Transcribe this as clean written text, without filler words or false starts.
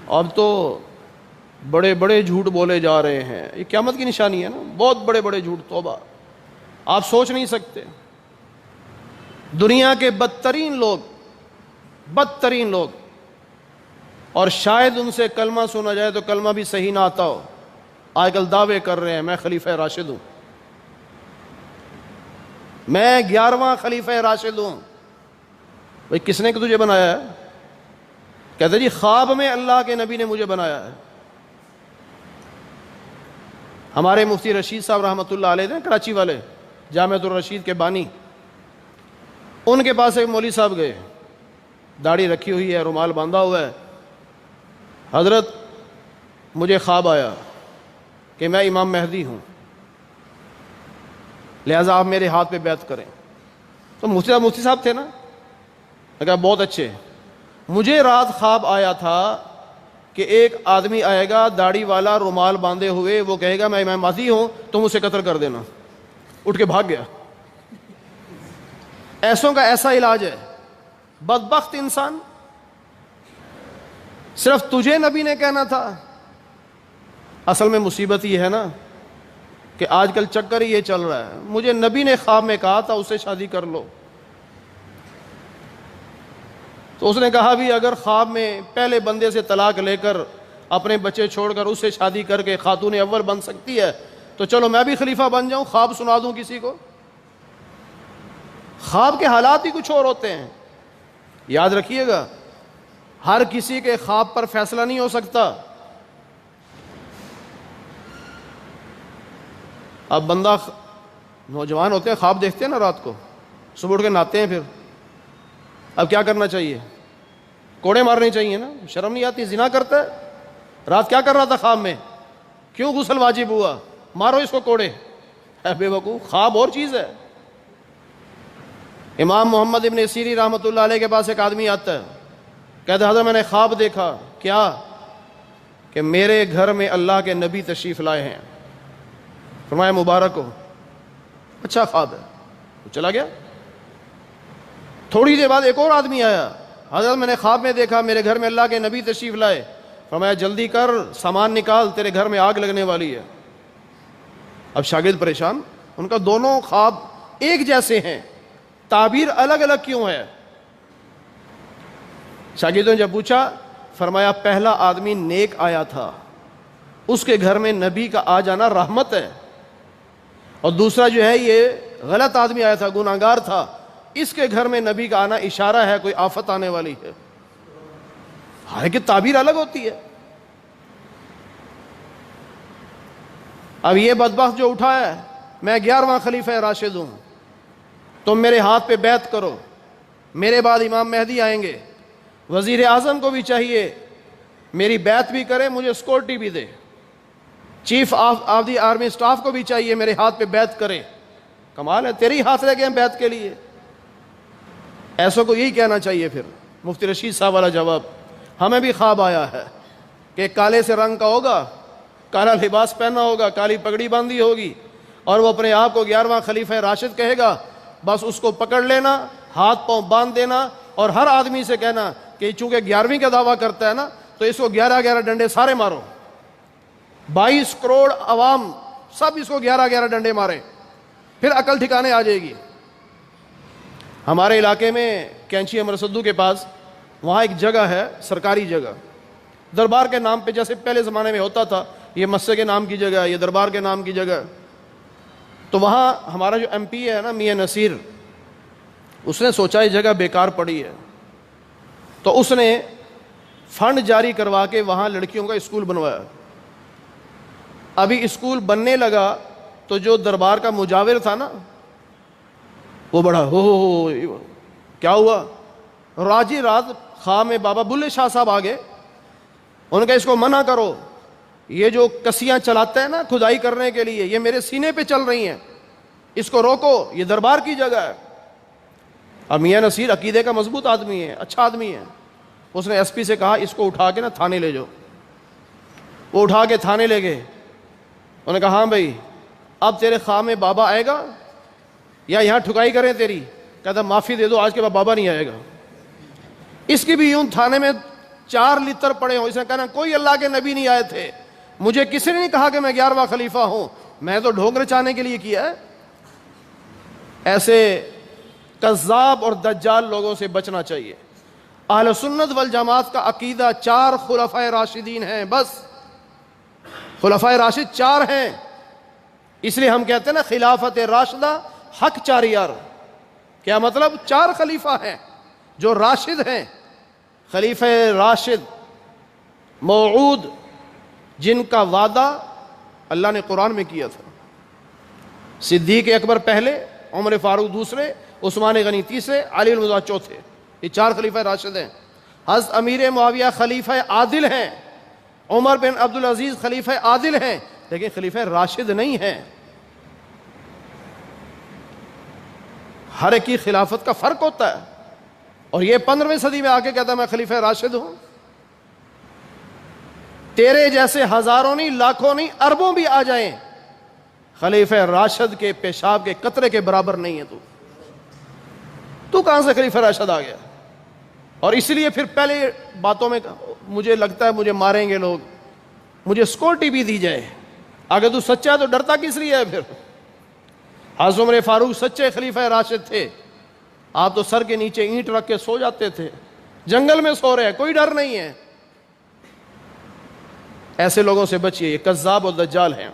اب تو بڑے بڑے جھوٹ بولے جا رہے ہیں، یہ قیامت کی نشانی ہے نا، بہت بڑے بڑے جھوٹ، توبہ، آپ سوچ نہیں سکتے۔ دنیا کے بدترین لوگ، اور شاید ان سے کلمہ سنا جائے تو کلمہ بھی صحیح نہ آتا ہو، آج کل دعوے کر رہے ہیں میں خلیفہ راشد ہوں، میں 11واں خلیفہ راشد ہوں۔ بھئی کس نے تجھے بنایا ہے؟ کہتے جی خواب میں اللہ کے نبی نے مجھے بنایا ہے۔ ہمارے مفتی رشید صاحب رحمۃ اللہ علیہ تھے، کراچی والے، جامعۃ الرشید کے بانی، ان کے پاس ایک مولوی صاحب گئے، داڑھی رکھی ہوئی ہے، رومال باندھا ہوا ہے۔ حضرت مجھے خواب آیا کہ میں امام مہدی ہوں، لہٰذا آپ میرے ہاتھ پہ بیعت کریں۔ تو مفتی صاحب تھے نا، میں کہا بہت اچھے، مجھے رات خواب آیا تھا کہ ایک آدمی آئے گا داڑھی والا، رومال باندھے ہوئے، وہ کہے گا میں امام مہدی ہوں، تم اسے قتل کر دینا۔ اٹھ کے بھاگ گیا۔ ایسوں کا ایسا علاج ہے، بدبخت انسان، صرف تجھے نبی نے کہنا تھا۔ اصل میں مصیبت یہ ہے نا کہ آج کل چکر ہی یہ چل رہا ہے، مجھے نبی نے خواب میں کہا تھا اس سے شادی کر لو، تو اس نے کہا بھی اگر خواب میں پہلے بندے سے طلاق لے کر اپنے بچے چھوڑ کر اس سے شادی کر کے خاتون اول بن سکتی ہے تو چلو میں بھی خلیفہ بن جاؤں، خواب سنا دوں کسی کو۔ خواب کے حالات ہی کچھ اور ہوتے ہیں، یاد رکھیے گا، ہر کسی کے خواب پر فیصلہ نہیں ہو سکتا۔ اب بندہ نوجوان ہوتے ہیں، خواب دیکھتے ہیں نا رات کو، صبح اٹھ کے نہاتے ہیں، پھر اب کیا کرنا چاہیے؟ کوڑے مارنے چاہیے نا، شرم نہیں آتی؟ زنا کرتا ہے، رات کیا کر رہا تھا خواب میں، کیوں غسل واجب ہوا، مارو اس کو کوڑے۔ اے بے وقوف، خواب اور چیز ہے۔ امام محمد ابن سیری رحمۃ اللہ علیہ کے پاس ایک آدمی آتا ہے، کہتا ہے حضرت میں نے خواب دیکھا، کیا؟ کہ میرے گھر میں اللہ کے نبی تشریف لائے ہیں۔ فرمایا مبارک ہو، اچھا خواب ہے، وہ چلا گیا۔ تھوڑی دیر بعد ایک اور آدمی آیا، حضرت میں نے خواب میں دیکھا میرے گھر میں اللہ کے نبی تشریف لائے۔ فرمایا جلدی کر، سامان نکال، تیرے گھر میں آگ لگنے والی ہے۔ اب شاگرد پریشان، ان کا دونوں خواب ایک جیسے ہیں، تعبیر الگ الگ کیوں ہے؟ شاگردوں نے جب پوچھا، فرمایا پہلا آدمی نیک آیا تھا، اس کے گھر میں نبی کا آ جانا رحمت ہے، اور دوسرا جو ہے یہ غلط آدمی آیا تھا، گناہگار تھا، اس کے گھر میں نبی کا آنا اشارہ ہے کوئی آفت آنے والی ہے۔ حالانکہ تعبیر الگ ہوتی ہے۔ اب یہ بدبخت جو اٹھا ہے، میں 11واں خلیفہ راشد ہوں، تم میرے ہاتھ پہ بیعت کرو، میرے بعد امام مہدی آئیں گے، وزیر اعظم کو بھی چاہیے میری بیعت بھی کرے، مجھے سیکورٹی بھی دے، chief of the army staff کو بھی چاہیے میرے ہاتھ پہ بیعت کرے۔ کمال ہے، تیرے ہی ہاتھ رہ گئے ہیں بیعت کے لیے۔ ایسوں کو یہی کہنا چاہیے۔ پھر مفتی رشید صاحب والا جواب، ہمیں بھی خواب آیا ہے کہ کالے سے رنگ کا ہوگا، کالا لباس پہنا ہوگا، کالی پگڑی باندھی ہوگی، اور وہ اپنے آپ کو 11واں خلیفہ راشد کہے گا، بس اس کو پکڑ لینا، ہاتھ پاؤں باندھ دینا، اور ہر آدمی سے کہنا کہ چونکہ 11ویں کا دعویٰ کرتا ہے نا تو اس کو 11 ڈنڈے سارے مارو، 22 کروڑ عوام سب اس کو 11 ڈنڈے مارے، پھر عقل ٹھکانے آ جائے گی۔ ہمارے علاقے میں کینچی امر سدو کے پاس وہاں ایک جگہ ہے، سرکاری جگہ، دربار کے نام پہ، جیسے پہلے زمانے میں ہوتا تھا، یہ مسجد کے نام کی جگہ، یہ دربار کے نام کی جگہ۔ تو وہاں ہمارا جو MP ہے نا میاں نصیر، اس نے سوچا یہ جگہ بیکار پڑی ہے، تو اس نے فنڈ جاری کروا کے وہاں لڑکیوں کا اسکول بنوایا۔ ابھی اسکول بننے لگا تو جو دربار کا مجاور تھا نا وہ بڑا ہو کیا ہوا، راجی رات خواب میں بابا بلے شاہ صاحب آ گئے، انہوں نے کہا اس کو منع کرو، یہ جو کسیاں چلاتا ہے نا کھدائی کرنے کے لیے، یہ میرے سینے پہ چل رہی ہیں، اس کو روکو، یہ دربار کی جگہ ہے۔ اب میاں نصیر عقیدے کا مضبوط آدمی ہے، اچھا آدمی ہے، اس نے SP سے کہا اس کو اٹھا کے نا تھانے لے جاؤ۔ وہ اٹھا کے تھانے لے گئے، انہوں نے کہا ہاں بھائی اب تیرے خواب میں بابا آئے گا یا یہاں ٹھکائی کریں تیری؟ کہتا معافی دے دو، آج کے بعد بابا نہیں آئے گا۔ اس کی بھی یوں تھانے میں 4 لیتر پڑے ہوں، اسے کہنا کوئی اللہ کے نبی نہیں آئے تھے، مجھے کسی نے نہیں کہا کہ میں 11واں خلیفہ ہوں، میں تو ڈھونگ رچانے کے لیے کیا ہے۔ ایسے کذاب اور دجال لوگوں سے بچنا چاہیے۔ اہل سنت والجماعت کا عقیدہ 4 خلفائے راشدین ہیں، بس خلفائے راشد 4 ہیں، اس لیے ہم کہتے ہیں نا خلافت راشدہ حق 4 یار۔ کیا مطلب؟ 4 خلیفہ ہیں جو راشد ہیں، خلیفہ راشد موعود، جن کا وعدہ اللہ نے قرآن میں کیا تھا۔ صدیق اکبر پہلے، عمر فاروق دوسرے، عثمان غنی تیسرے، علی المرتضیٰ چوتھے، یہ 4 خلیفہ راشد ہیں۔ حضرت امیر معاویہ خلیفہ عادل ہیں، عمر بن عبدالعزیز خلیفہ عادل ہیں، لیکن خلیفہ راشد نہیں ہیں۔ ہر ایک کی خلافت کا فرق ہوتا ہے، اور یہ 15ویں صدی میں آ کے کہتا ہے میں خلیفہ راشد ہوں۔ تیرے جیسے ہزاروں نہیں، لاکھوں نہیں، اربوں بھی آ جائیں، خلیفہ راشد کے پیشاب کے قطرے کے برابر نہیں ہے۔ تو کہاں سے خلیفہ راشد آ گیا؟ اور اس لیے پھر پہلے باتوں میں مجھے لگتا ہے مجھے ماریں گے لوگ، مجھے سکورٹی بھی دی جائے، اگر تو سچا ہے تو ڈرتا کس لیے ہے پھر؟ حضرت عمر فاروق سچے خلیفہ راشد تھے، آپ تو سر کے نیچے اینٹ رکھ کے سو جاتے تھے، جنگل میں سو رہے ہیں، کوئی ڈر نہیں ہے۔ ایسے لوگوں سے بچیے، یہ کذاب اور دجال ہیں۔